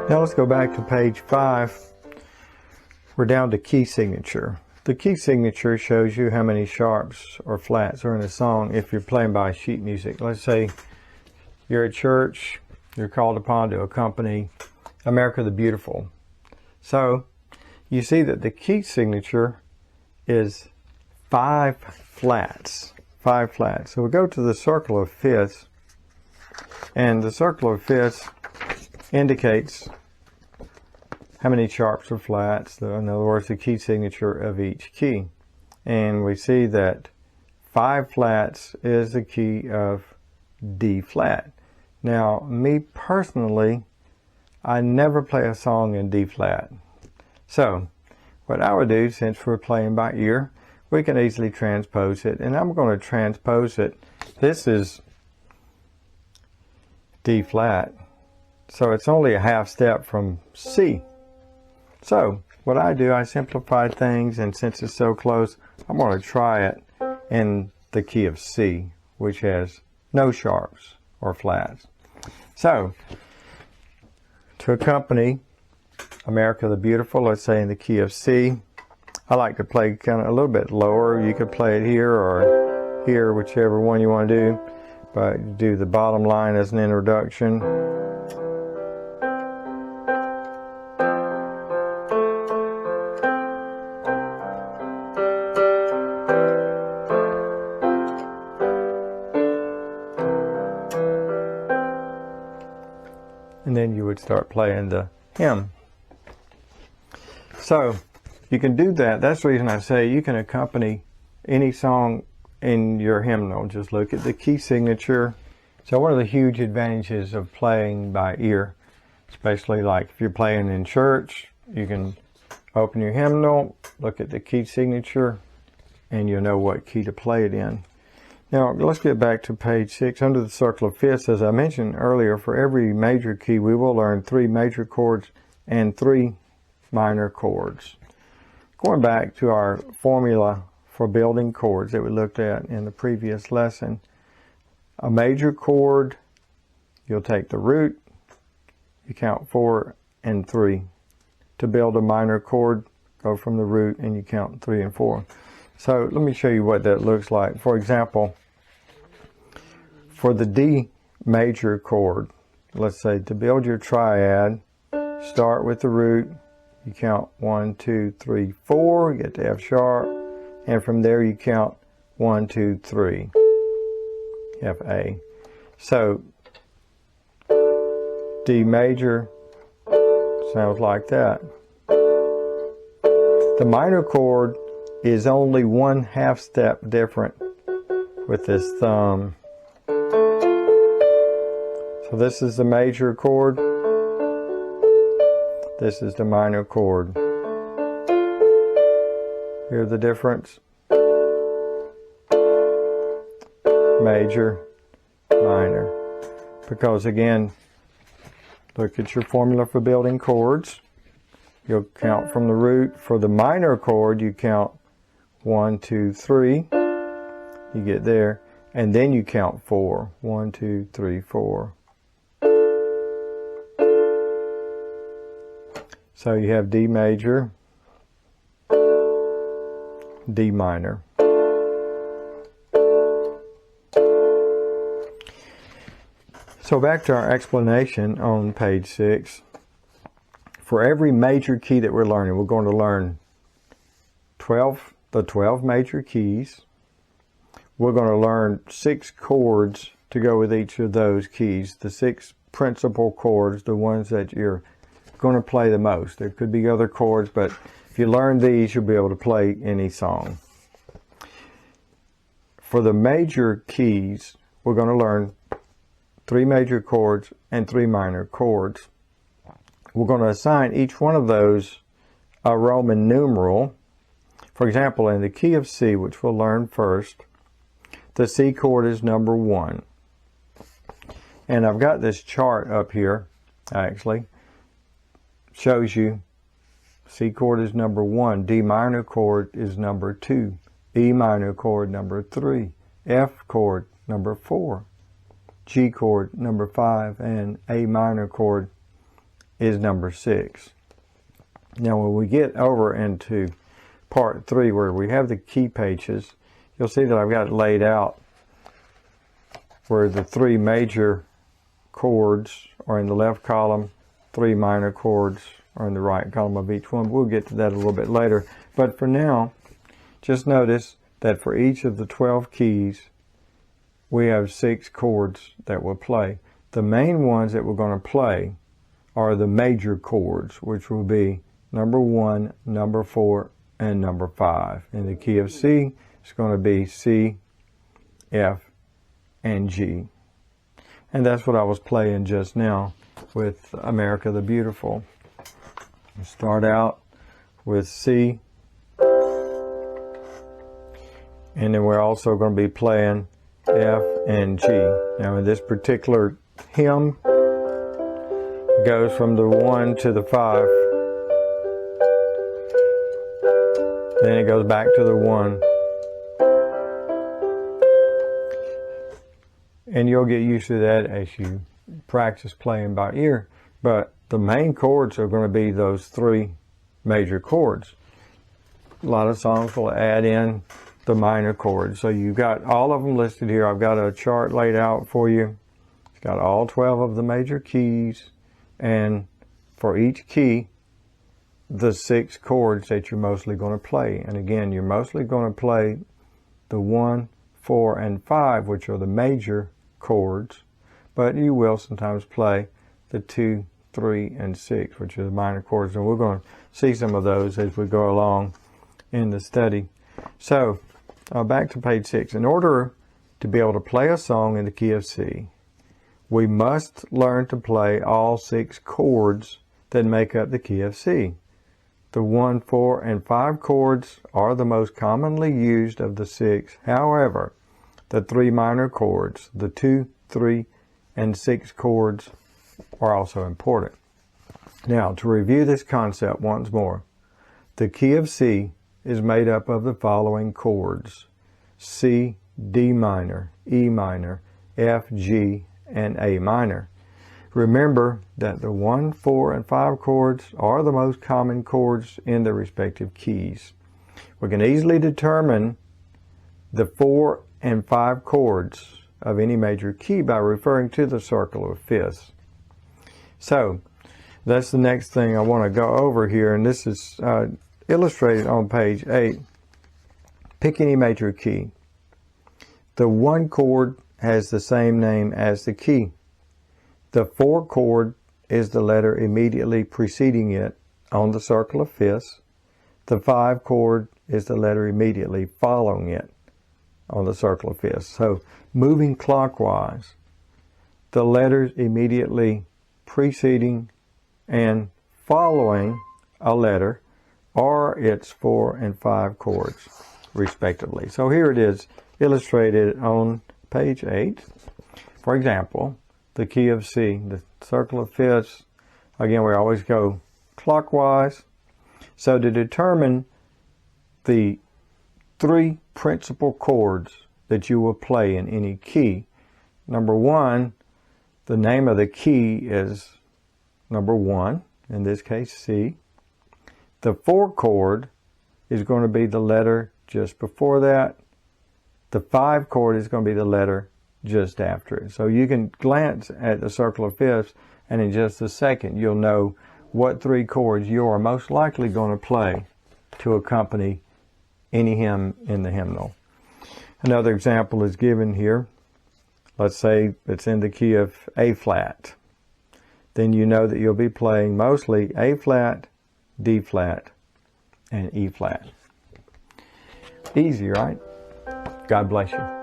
Now let's go back to page 5. We're down to key signature. The key signature shows you how many sharps or flats are in a song if you're playing by sheet music. Let's say you're at church, you're called upon to accompany America the Beautiful. So you see that the key signature is 5 flats. 5 flats. So we go to the circle of fifths, and the circle of fifths indicates how many sharps or flats, in other words, the key signature of each key. And we see that 5 flats is the key of D flat. Now, me personally, I never play a song in D flat. So, what I would do, since we're playing by ear, we can easily transpose it. And I'm going to transpose it. This is D flat. So it's only a half step from C. So what I do, I simplify things, and since it's so close, I'm going to try it in the key of C, which has no sharps or flats. So to accompany America the Beautiful, let's say in the key of C, I like to play kind of a little bit lower. You could play it here or here, whichever one you want to do, but do the bottom line as an introduction. And then you would start playing the hymn. So you can do that. That's the reason I say you can accompany any song in your hymnal. Just look at the key signature. So one of the huge advantages of playing by ear, especially like if you're playing in church, you can open your hymnal, look at the key signature, and you'll know what key to play it in. Now, let's get back to page 6. Under the circle of fifths, as I mentioned earlier, for every major key, we will learn 3 major chords and 3 minor chords. Going back to our formula for building chords that we looked at in the previous lesson, a major chord, you'll take the root, you count 4 and 3. To build a minor chord, go from the root and you count 3 and 4. So let me show you what that looks like. For example, for the D major chord, let's say to build your triad, start with the root, you count 1, 2, 3, 4, you get to F sharp, and from there you count 1, 2, 3, F A. So D major sounds like that. The minor chord is only 1/2 step different with this thumb. So this is the major chord. This is the minor chord. Hear the difference? Major, minor. Because again, look at your formula for building chords. You'll count from the root. For the minor chord, you count 1, 2, 3. You get there. And then you count 4. 1, 2, 3, 4. So you have D major, D minor. So back to our explanation on page 6. For every major key that we're learning, we're going to learn the 12 major keys. We're going to learn 6 chords to go with each of those keys. The 6 principal chords, the ones that you're going to play the most. There could be other chords, but if you learn these, you'll be able to play any song. For the major keys, we're going to learn 3 major chords and 3 minor chords. We're going to assign each one of those a Roman numeral. For example, in the key of C, which we'll learn first, the C chord is number 1. And I've got this chart up here, actually. Shows you C chord is number 1, D minor chord is number 2, E minor chord number 3, F chord number 4, G chord number 5, and A minor chord is number 6. Now when we get over into part 3 where we have the key pages, you'll see that I've got it laid out where the 3 major chords are in the left column, 3 minor chords are in the right column of each one. We'll get to that a little bit later. But for now, just notice that for each of the 12 keys, we have 6 chords that we'll play. The main ones that we're going to play are the major chords, which will be number 1, number 4, and number 5. In the key of C, it's going to be C, F, and G. And that's what I was playing just now with America the Beautiful. We start out with C, and then we're also going to be playing F and G. Now in this particular hymn, it goes from the 1 to the 5. Then it goes back to the 1. And you'll get used to that as you practice playing by ear. But the main chords are going to be those 3 major chords. A lot of songs will add in the minor chords. So you've got all of them listed here. I've got a chart laid out for you. It's got all 12 of the major keys. And for each key, the 6 chords that you're mostly going to play. And again, you're mostly going to play the 1, 4, and 5, which are the major chords, but you will sometimes play the 2, 3, and 6, which are the minor chords, and we're going to see some of those as we go along in the study. So, back to page 6. In order to be able to play a song in the key of C, we must learn to play all 6 chords that make up the key of C. The 1, 4, and 5 chords are the most commonly used of the 6. However, the 3 minor chords, the 2, 3, and 6 chords are also important. Now, to review this concept once more, the key of C is made up of the following chords: C, D minor, E minor, F, G, and A minor. Remember that the 1, 4, and 5 chords are the most common chords in their respective keys. We can easily determine the 4 and 5 chords of any major key by referring to the circle of fifths. So, that's the next thing I want to go over here, and this is illustrated on page 8. Pick any major key. The 1 chord has the same name as the key. The 4 chord is the letter immediately preceding it on the circle of fifths. The 5 chord is the letter immediately following it on the circle of fifths. So, moving clockwise, the letters immediately preceding and following a letter are its 4 and 5 chords, respectively. So here it is illustrated on page 8. For example, the key of C, the circle of fifths, again, we always go clockwise. So to determine the 3 principal chords that you will play in any key, number 1, the name of the key is number 1, in this case C. The 4 chord is going to be the letter just before that. The 5 chord is going to be the letter just after it. So you can glance at the circle of fifths, and in just a second you'll know what 3 chords you are most likely going to play to accompany any hymn in the hymnal. Another example is given here. Let's say it's in the key of A flat. Then you know that you'll be playing mostly A flat, D flat, and E flat. Easy, right? God bless you.